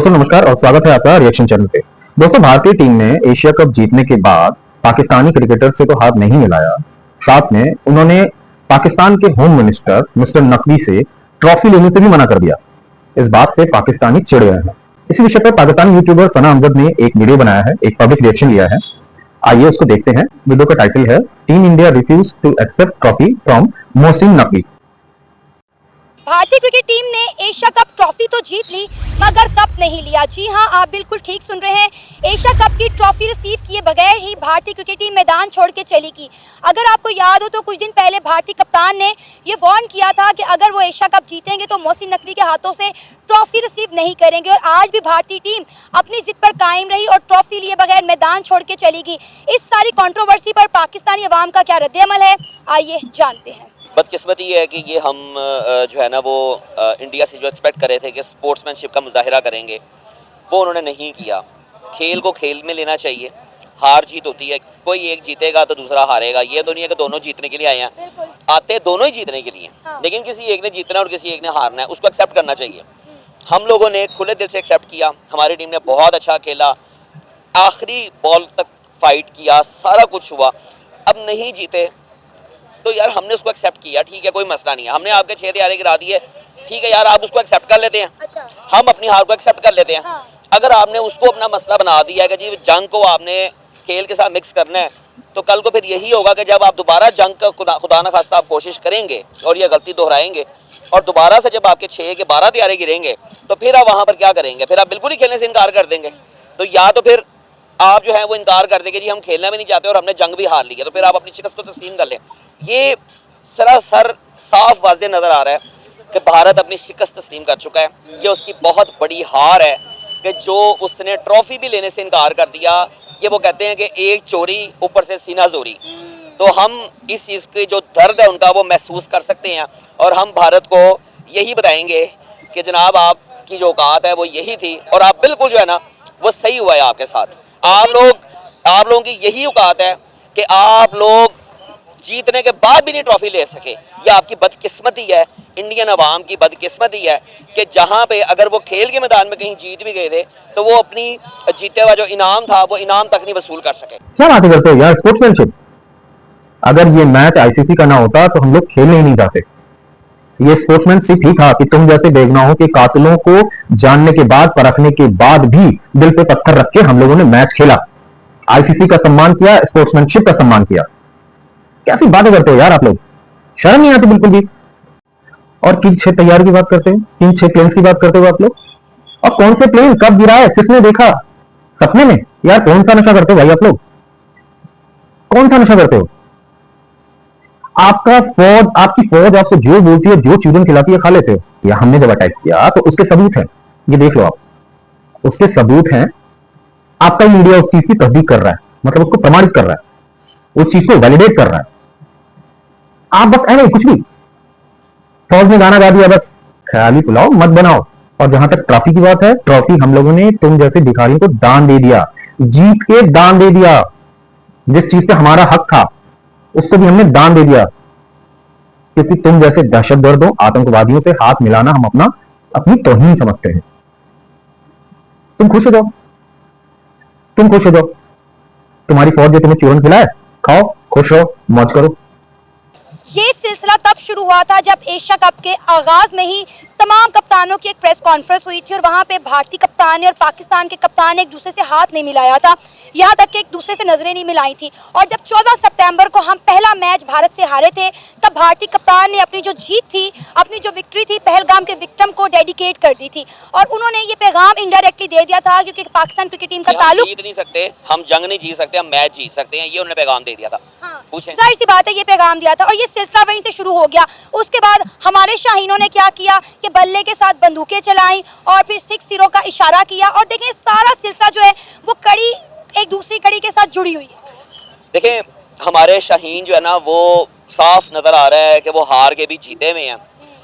दोस्तों नमस्कार और स्वागत है आपका रिएक्शन चैनल पे। दोस्तों भारतीय टीम ने एशिया कप जीतने के बाद पाकिस्तानी क्रिकेटर से तो हाथ नहीं मिलाया, साथ में उन्होंने पाकिस्तान के होम मिनिस्टर मिस्टर नकवी से ट्रॉफी लेने से भी मना कर दिया। इस बात से पाकिस्तानी चिढ़ गए हैं। इसी विषय पर पाकिस्तानी यूट्यूबर सना अमजद ने एक वीडियो बनाया है, एक पब्लिक रिएक्शन लिया है। आइए उसको देखते हैं। वीडियो का टाइटल है team India refuse to accept trophy from Mohsin Naqvi. भारतीय क्रिकेट टीम ने एशिया कप ट्रॉफी तो जीत ली मगर कप नहीं लिया। जी हां, आप बिल्कुल ठीक सुन रहे हैं। एशिया कप की ट्रॉफी रिसीव किए बगैर ही भारतीय क्रिकेट टीम मैदान छोड़ के चली गई। अगर आपको याद हो तो कुछ दिन पहले भारतीय कप्तान ने ये वार्न किया था कि अगर वो एशिया कप जीतेंगे तो मोहसिन नकवी के हाथों से ट्रॉफी रिसीव नहीं करेंगे। और आज भी भारतीय टीम अपनी जिद पर कायम रही और ट्रॉफी लिए बगैर मैदान छोड़ के चली गई। इस सारी कंट्रोवर्सी पर पाकिस्तानी अवाम का क्या रद्द-ए-अमल है, आइए जानते हैं। बदकिस्मती ये है कि ये हम जो है ना वो इंडिया से जो एक्सपेक्ट कर रहे थे कि स्पोर्ट्समैनशिप का मुजाहिरा करेंगे, वो उन्होंने नहीं किया। खेल को खेल में लेना चाहिए, हार जीत होती है, कोई एक जीतेगा तो दूसरा हारेगा। ये तो नहीं है कि दोनों जीतने के लिए आए हैं, आते दोनों ही जीतने के लिए। हाँ। लेकिन किसी एक ने जीतना और किसी एक ने हारना है, उसको एक्सेप्ट करना चाहिए। हम लोगों ने खुले दिल से एक्सेप्ट किया, हमारी टीम ने बहुत अच्छा खेला, आखिरी बॉल तक फाइट किया, सारा कुछ हुआ। अब नहीं जीते तो यार हमने उसको एक्सेप्ट किया, ठीक है, कोई मसला नहीं है। हमने आपके 6 तारे गिरा दिए, ठीक है यार, आप उसको एक्सेप्ट कर लेते हैं। अच्छा। हम अपनी हार को एक्सेप्ट कर लेते हैं। हाँ। अगर आपने उसको अपना मसला बना दिया है कि जी जंग को आपने खेल के साथ मिक्स करना है, तो कल को फिर यही होगा कि जब आप दोबारा जंग का खुदा न खास्ता आप कोशिश करेंगे और ये गलती दोहराएंगे और दोबारा से जब आपके 6 के 12 तारे गिरेंगे तो फिर आप वहाँ पर क्या करेंगे? फिर आप बिल्कुल ही खेलने से इनकार कर देंगे। तो या तो फिर आप जो है वो इनकार कर देंगे जी हम खेलना भी नहीं चाहते और हमने जंग भी हार ली है, तो फिर आप अपनी शिकस्त को तस्लीम कर लें। ये सरासर साफ वाज़ेह नज़र आ रहा है कि भारत अपनी शिकस्त तस्लीम कर चुका है। ये उसकी बहुत बड़ी हार है कि जो उसने ट्रॉफी भी लेने से इनकार कर दिया। ये वो कहते हैं कि एक चोरी ऊपर से सीना जोरी। तो हम इस चीज़ की जो दर्द है उनका वो महसूस कर सकते हैं और हम भारत को यही बताएंगे कि जनाब आपकी जो औकात है वो यही थी और आप बिल्कुल जो है ना वो सही हुआ है आपके साथ। आप लोगों की यही औकात है कि आप लोग जीतने के बाद भी नहीं ट्रॉफी ले सके। ये आपकी बदकिस्मती है, इंडियन अवाम की बदकिस्मती है कि जहाँ पे अगर वो खेल के मैदान में कहीं जीत भी गए थे तो वो अपनी जीते हुआ जो इनाम था वो इनाम तक नहीं वसूल कर सके। क्या बातें करते हो यार, स्पोर्ट्समैनशिप। अगर ये मैच आईसीसी का ना होता तो हम लोग खेलने ही नहीं जाते। ये स्पोर्ट्समैनशिप ही था कि तुम जैसे बेगुनाहों के कातिलों को जानने के बाद, परखने के बाद भी दिल पे पत्थर रख के हम लोगों ने मैच खेला, आईसीसी का सम्मान किया, स्पोर्ट्समैनशिप का सम्मान किया। कैसी बातें करते हो यार आप लोग, शर्म नहीं आती बिल्कुल भी। और किन 6 तैयारी की बात करते हैं, किन 6 प्लेन्स की बात करते हो आप लोग? और कौन से प्लेन कब गिरा है, किसने देखा? सपने में? यार कौन सा नशा करते हो भाई आप लोग, कौन सा नशा करते हो? आपकी फौज आपको जो बोलती है, जो चूरन खिलाती है, खा लेते हो। या हमने जब अटैक किया तो उसके सबूत हैं, ये देख लो आप, उसके सबूत हैं। आपका मीडिया उस चीज की तस्दीक कर रहा है, मतलब उसको प्रमाणित कर रहा है, उस चीज को वैलिडेट कर रहा है। आप बस ऐसे कुछ भी फौज ने गाना गा दिया, बस ख्याली पुलाव मत बनाओ। और जहां तक ट्रॉफी की बात है, ट्रॉफी हम लोगों ने तुम जैसे भिखारियों को दान दे दिया, जीत के दान दे दिया। जिस चीज पे हमारा हक था उसको भी हमने दान दे दिया, क्योंकि तुम जैसे दहशतगर्दों, आतंकवादियों से हाथ मिलाना हम अपनी तौहीन समझते हैं। तुम खुश हो जाओ, तुम खुश हो जाओ। तुम्हारी फौज जो तुम्हें चूरन खिलाए, खाओ, खुश हो, मौज करो। ये सिलसिला तब शुरू हुआ था जब एशिया कप के आगाज में ही तमाम कप्तानों की एक प्रेस कॉन्फ्रेंस हुई थी और वहाँ पे भारतीय कप्तान ने और पाकिस्तान के कप्तान ने एक दूसरे से हाथ नहीं मिलाया था, यहाँ तक कि एक दूसरे से नजरें नहीं मिलाई थी। और जब 14 सितंबर को हम पहला मैच भारत से हारे थे, तब भारतीय कप्तान ने अपनी जो जीत थी, अपनी जो विक्ट्री थी, पहलगाम के विक्टिम को डेडिकेट कर दी थी। और उन्होंने ये पैगाम इनडायरेक्टली दे दिया था, क्योंकि पाकिस्तान क्रिकेट टीम का ताल्लुक, जीत नहीं सकते हम, जंग नहीं जीत सकते हम, मैच जीत सकते हैं, ये उन्होंने पैगाम दे दिया था। हाँ, जाहिर सी बात है, ये पैगाम दिया था और ये सिलसिला वहीं से शुरू हो गया। उसके बाद हमारे शाहीनों ने क्या किया कि बल्ले के साथ बंदूकें चलाई और फिर 6-0 का इशारा किया। और देखें सारा सिलसिला जो है वो कड़ी एक दूसरी कड़ी के साथ जुड़ी हुई है। देखें हमारे शाहीन जो है ना वो साफ नज़र आ रहा है कि वो हार के भी जीते हुए हैं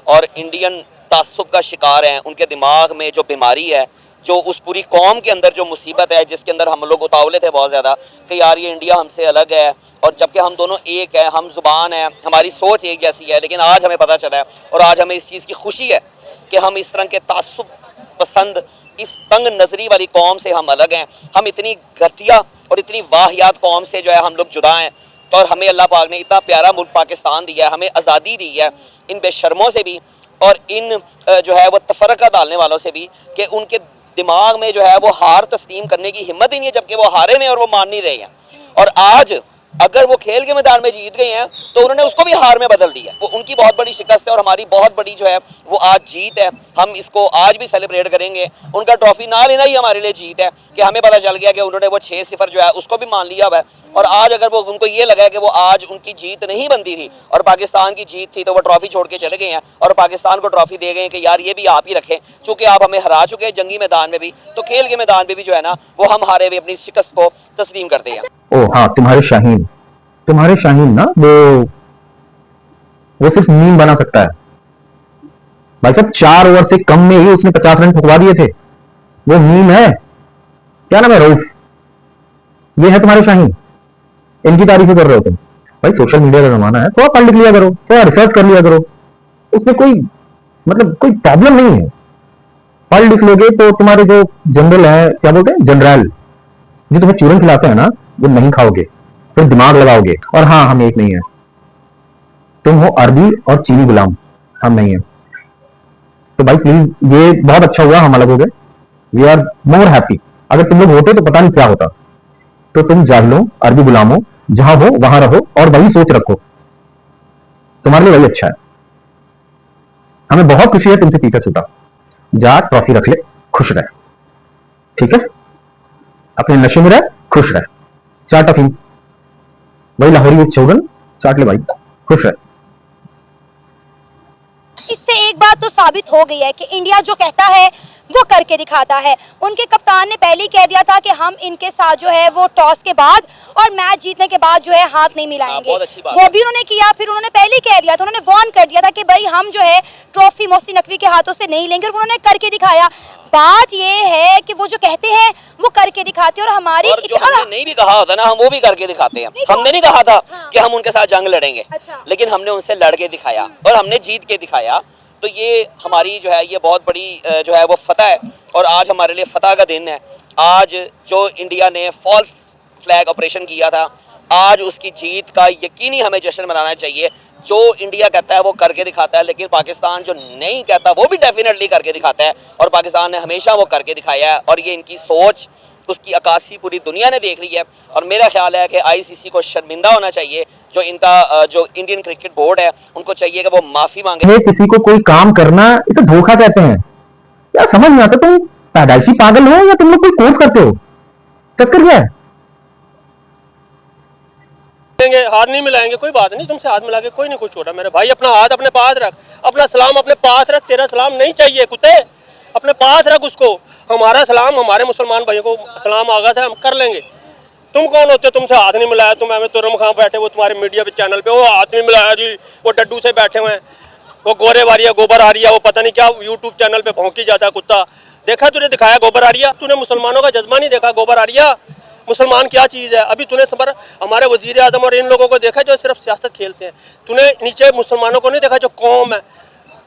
और इंडियन तासुब का शिकार हैं। उनके दिमाग में जो बीमारी है, जो उस पूरी कौम के अंदर जो मुसीबत है, जिसके अंदर हम लोग उतावले थे बहुत ज़्यादा कि यार ये इंडिया हमसे अलग है, और जबकि हम दोनों एक हैं, हम ज़ुबान हैं, हमारी सोच एक जैसी है। लेकिन आज हमें पता चला है और आज हमें इस चीज़ की खुशी है कि हम इस तरह के तासुब पसंद इस तंग नजरी वाली कौम से हम अलग हैं, हम इतनी घटिया और इतनी वाहियात कौम से जो है हम लोग जुदा हैं। और हमें अल्लाह पाक ने इतना प्यारा मुल्क पाकिस्तान दिया है, हमें आज़ादी दी है इन बेशर्मों से भी और इन जो है वो तफरका डालने वालों से भी, कि उनके दिमाग में जो है वो हार तस्लीम करने की हिम्मत ही नहीं है, जबकि वो हारे में और वो मान नहीं रहे हैं। और आज अगर वो खेल के मैदान में जीत गए हैं तो उन्होंने उसको भी हार में बदल दिया। वो उनकी बहुत बड़ी शिकस्त है और हमारी बहुत बड़ी जो है वो आज जीत है। हम इसको आज भी सेलिब्रेट करेंगे। उनका ट्रॉफी ना लेना ही हमारे लिए जीत है कि हमें पता चल गया कि उन्होंने वो 6-0 जो है उसको भी मान लिया हुआ है। और आज अगर वो उनको ये लगा है कि वो आज उनकी जीत नहीं बनती थी और पाकिस्तान की जीत थी, तो वो ट्रॉफी छोड़ के चले गए हैं और पाकिस्तान को ट्रॉफी दे गए कि यार ये भी आप ही रखें, चूँकि आप हमें हरा चुके हैं जंगी मैदान में भी, तो खेल के मैदान में भी जो है ना वो हम हारे हुए अपनी शिकस्त को तस्लीम करते हैं। ओ हाँ, तुम्हारे शाहीन ना वो सिर्फ मीम बना सकता है भाई साहब। 4 ओवर से कम में ही उसने 50 रन ठुकवा दिए थे। वो मीम है, क्या नाम है, रऊफ, ये है तुम्हारे शाहीन। इनकी तारीफ कर रहे हो तुम भाई। सोशल मीडिया का जमाना है, थोड़ा पढ़ लिख लिया करो, थोड़ा रिसर्च कर लिया करो, उसमें कोई मतलब कोई प्रॉब्लम नहीं है। पढ़ लिख लोगे तो तुम्हारे जो जनरल है, क्या बोलते हैं, जनरल, जो तुम्हें चूरन खिलाते हैं ना, वो नहीं खाओगे, फिर दिमाग लगाओगे। और हाँ, हम एक नहीं है, तुम हो अरबी और चीनी गुलाम, हम नहीं है। तो भाई प्लीज, ये बहुत अच्छा हुआ हम अलग हो गए। We are more happy. अगर तुम लोग होते तो पता नहीं क्या होता। तो तुम जाहिलो, अरबी गुलामो, जहां हो वहां रहो और वही सोच रखो, तुम्हारे लिए वही अच्छा है। हमें बहुत खुशी है तुमसे पीछा छूटा। जा ट्रॉफी रख ले, खुश रहे, ठीक है, अपने नशे में रह, खुश रहे। चाट अफीम, वही लाहौरी चौगन चाट ले भाई, खुश रहे। इससे एक बात तो साबित हो गई है कि इंडिया जो कहता है वो करके दिखाता है। उनके कप्तान ने पहले ही कह दिया था कि हम इनके साथ जो है वो टॉस के बाद और मैच जीतने के बाद जो है हाथ नहीं मिलाएंगे। वो भी उन्होंने किया। फिर उन्होंने पहले ही कह दिया था, उन्होंने वार्न कर दिया था कि भाई हम जो है ट्रॉफी मोहसिन नकवी के हाथों से नहीं लेंगे, और उन्होंने करके दिखाया। बात ये है कि वो जो कहते हैं वो करके दिखाते हैं, और हमारी और जो हमने नहीं भी कहा होता ना, हम वो भी करके दिखाते हैं। हमने नहीं कहा था कि हम उनके साथ जंग लड़ेंगे, लेकिन हमने उनसे लड़ के दिखाया और हमने जीत के दिखाया। तो ये हमारी जो है ये बहुत बड़ी जो है वो फतह है, और आज हमारे लिए फतह का दिन है। आज जो इंडिया ने फॉल्स फ्लैग ऑपरेशन किया था, आज उसकी जीत का यकीनी हमें जश्न मनाना चाहिए। जो इंडिया कहता है वो करके दिखाता है, लेकिन पाकिस्तान जो नहीं कहता वो भी डेफिनेटली करके दिखाता है, और पाकिस्तान ने हमेशा वो करके दिखाया है। और ये इनकी सोच, उसकी अक्कासी पूरी दुनिया ने देख ली है। और मेरा ख्याल है कि आईसीसी को शर्मिंदा होना चाहिए। जो इनका जो इंडियन क्रिकेट बोर्ड है, उनको चाहिए कि वो माफी मांगे। किसी को कोई काम करना इसे धोखा कहते हैं यार, समझ नहीं आता। तुम पैदाइशी पागल हो या तुम लोग कोई कोर्स करते हो? चक्कर क्या है? हाथ नहीं मिलाएंगे, कोई बात नहीं, तुमसे हाथ मिला के कोई नहीं कुछ हो रहा। मेरे भाई अपना हाथ अपने पास रख, अपना सलाम अपने पास रख। तेरा सलाम नहीं चाहिए कुत्ते, अपने पास रख उसको। हमारा सलाम हमारे मुसलमान भाइयों को सलाम आगा से हम कर लेंगे। तुम कौन होते हो, तुमसे हाथ नहीं मिलाया? तुम हमें तुरम खां बैठे वो तुम्हारे मीडिया पे चैनल पे, वो हाथ नहीं मिलाया जी, वो डड्डू से बैठे हुए हैं, वो गोरे वारिया गोबर आ रही है, वो पता नहीं क्या यूट्यूब चैनल पे भौंकी जाता है कुत्ता। देखा तुझे दिखाया गोबर आ रही है? तूने मुसलमानों का जज्बा नहीं देखा? गोबर आ रही है, मुसलमान क्या चीज़ है? अभी तूने सबर हमारे वजीर आजम और इन लोगों को देखा जो सिर्फ सियासत खेलते हैं। तूने नीचे मुसलमानों को नहीं देखा जो कौम है,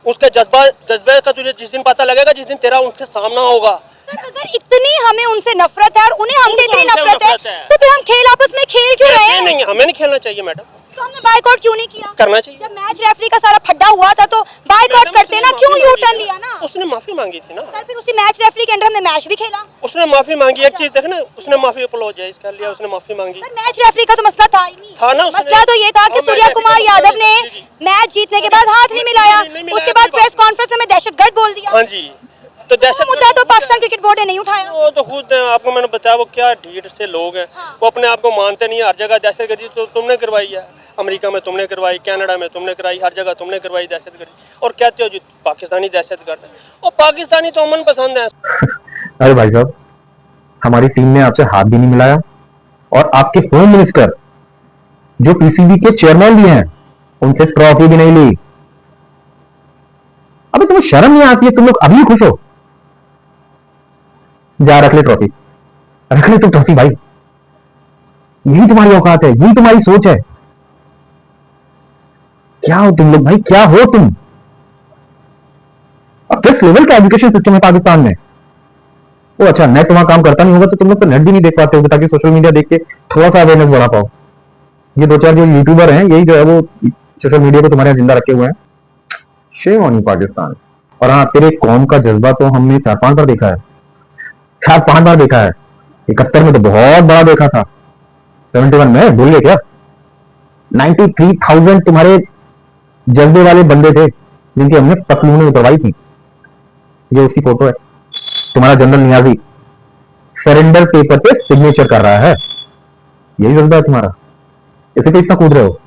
उसके जज्बे का तुझे जिस दिन पता लगेगा, जिस दिन तेरा उनसे सामना होगा। सर अगर इतनी हमें उनसे नफरत है और उन्हें हमसे इतनी नफरत है तो फिर हम खेल आपस में खेल क्यों रहे हैं? नहीं, हमें नहीं खेलना चाहिए मैडम। तो हमने बाइकआउट क्यों नहीं किया? करना चाहिए। जब मैच रेफरी का सारा फड्डा हुआ था तो बाइकआउट करते ना, क्यों यू टर्न लिया ना? उसने माफी मांगी थी ना सर। फिर उसी मैच रेफरी के अंदर हमने मैच भी खेला। उसने माफी मांगी। एक चीज देखना, उसने माफी अपोलोजाइज कर लिया, उसने माफी मांगी। सर मैच रेफरी का तो मसला था ही नहीं। था ना, मसला तो ये था कि सूर्या कुमार यादव ने मैच जीतने के बाद हाथ नहीं मिलाया, उसके बाद प्रेस कॉन्फ्रेंस में दहशतगर्द बोल दिया। हाँ जी, तो दहशत मुद्दा तो पाकिस्तान क्रिकेट बोर्ड ने नहीं उठाया। वो तो खुद आपको मैंने बताया, वो क्या ढीठ से लोग हैं। वो अपने आप को मानते नहीं है। हर जगह दहशतगर्दी तो तुमने करवाई है, अमेरिका में तुमने करवाई, कनाडा में तुमने कराई, हर जगह तुमने करवाई दहशतगर्दी, और कहते हो जी पाकिस्तानी दहशतगर्द है। और पाकिस्तानी तो अमन पसंद है। अरे भाई साहब, हमारी टीम ने आपसे हाथ भी नहीं मिलाया, और आपके होम मिनिस्टर जो पीसीबी के चेयरमैन भी हैं, उनसे ट्रॉफी भी नहीं ली। अबे तुम्हें शर्म नहीं आती है? तुम लोग अभी खुश हो? जा रख ले ट्रॉफी, रख ले तुम ट्रॉफी भाई। यही तुम्हारी औकात है, यही तुम्हारी सोच है। क्या हो तुम लोग भाई, क्या हो तुम? अब किस लेवल का एजुकेशन सिस्टम है पाकिस्तान में? वो अच्छा नेट वहां काम करता नहीं होगा तो तुम लोग तो नेट भी नहीं देख पाते होगे ताकि सोशल मीडिया देख के थोड़ा सा अवेयरनेस बढ़ा पाओ। ये दो चार जो यूट्यूबर हैं यही जो है वो सोशल मीडिया को तुम्हारे यहाँ जिंदा रखे हुए हैं। Shame on you Pakistan. और हाँ, तेरे कौम का जज्बा तो हमने 4-5 बार देखा है, 4-5 बार देखा है। 71 में तो बहुत बड़ा देखा था, 71 में भूल गए क्या? 93,000 तुम्हारे जज्बे वाले बंदे थे जिनकी हमने पतलूनें उतरवाई थी। ये उसकी फोटो है। तुम्हारा जनरल नियाजी सरेंडर पेपर पे सिग्नेचर कर रहा है, यही जज्बा है तुम्हारा, इसे तो इतना कूद रहे हो,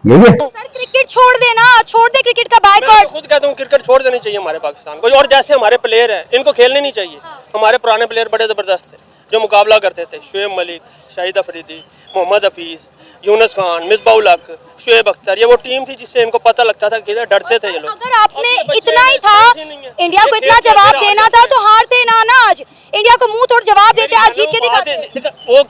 यही है। सर क्रिकेट छोड़ देना, छोड़ दे क्रिकेट का मैं बायकॉट। तो खुद कहता हूँ क्रिकेट छोड़ देनी चाहिए हमारे पाकिस्तान को। और जैसे हमारे प्लेयर हैं इनको खेलने नहीं चाहिए। हमारे पुराने प्लेयर बड़े ज़बरदस्त थे जो मुकाबला करते थे, शुएब मलिक, शाहिद अफरीदी, मोहम्मद हफीज़, यूनुस खान, मिसबाउल हक, शुएब अख्तर, ये वो टीम थी जिससे इनको पता लगता था कि डरते थे ये लोग। अगर आपने इतना ही था, इंडिया को इतना जवाब देना था तो हारते ना आज, इंडिया को मुंह तोड़ जवाब देते, आज जीत के दिखाते। वो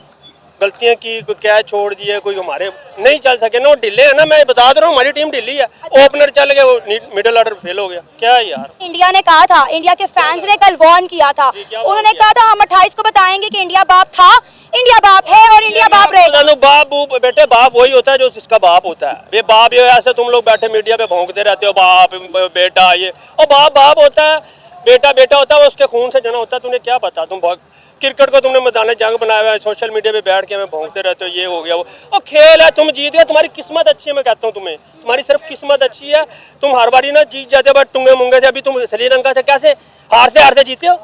गलतियां की, कोई कैच छोड़ दिए, कोई हमारे नहीं चल सके ना, वो ढीले है ना। मैं बता रहा हूँ हमारी टीम ढीली है। ओपनर चल गए, वो मिडिल ऑर्डर फेल हो गया। क्या है यार, इंडिया ने कहा था, इंडिया के फैंस ने कल वार्न किया था, उन्होंने कहा था हम 28 को बताएंगे कि इंडिया बाप था, इंडिया बाप है और इंडिया बाप रहेगा। बाप बेटे, बाप वही होता है जो जिसका बाप होता है। ये बाप ये ऐसे तुम लोग बैठे मीडिया पे भौंकते रहते हो, बाप बेटा ये, और बाप बाप होता है, बेटा बेटा होता है, वो उसके खून से जना होता है। तुम्हें क्या पता, तुम क्रिकेट को तुमने मैदान जंग बनाया हुआ है, सोशल मीडिया पे बैठ के हमें भौंकते रहते हो, ये हो गया वो। और खेल है, तुम जीत गए, तुम्हारी किस्मत अच्छी है। मैं कहता हूँ तुम्हें, तुम्हारी सिर्फ किस्मत अच्छी है। तुम हर बारी ना जीत जाते हो, टुंगे मुंगे से। अभी तुम श्रीलंका से कैसे हारते हारते जीते हो,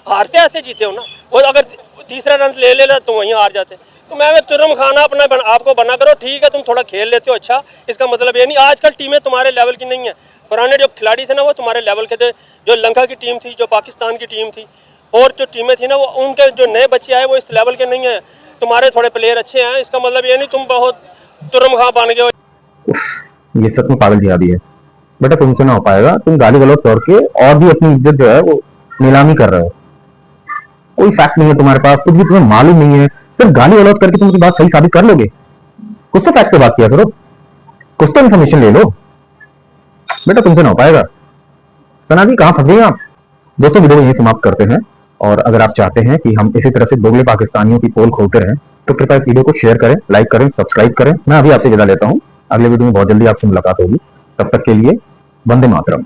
हारते ऐसे जीते हो ना। वो अगर तीसरा रन ले लेना तो वहीं हार जाते। तो मैं तुरम खाना अपना आपको बना करो, ठीक है तुम थोड़ा खेल लेते हो, अच्छा, इसका मतलब ये नहीं आजकल टीमें तुम्हारे लेवल की नहीं है। पुराने जो खिलाड़ी थे ना वो तुम्हारे लेवल के थे। जो लंका की टीम थी, जो पाकिस्तान की टीम थी, और जो टीमें थी ना वो उनके जो नए बच्चे आए वो इस लेवल के नहीं हैं। तुम्हारे थोड़े प्लेयर अच्छे हैं, इसका मतलब ये नहीं तुम बहुत तुरम खा बन गए हो। ये सच में पागल जिहादी है बेटा, तुमसे ना हो पाएगा। तुम गाली गलौज करके और भी अपनी इज्जत जो है वो नीलामी कर रहे हो। कोई फैक्ट नहीं है तुम्हारे पास, कुछ भी तुम्हें मालूम नहीं है, सिर्फ गाली गलौज करके तुम अपनी बात सही साबित कर लोगे। कुछ तो फैक्ट पे बात किया करो, कुछ तो इन्फॉर्मेशन ले लो बेटा, तुमसे ना हो पाएगा। सना जी कहाँ फंस गए आप? दोस्तों वीडियो को यहीं समाप्त करते हैं, और अगर आप चाहते हैं कि हम इसी तरह से दोगले पाकिस्तानियों की पोल खोलते रहें तो कृपया इस वीडियो को शेयर करें, लाइक करें, सब्सक्राइब करें। मैं अभी आपसे विदा लेता हूं, अगले वीडियो में बहुत जल्दी आपसे मुलाकात होगी। तब तक के लिए वंदे मातरम।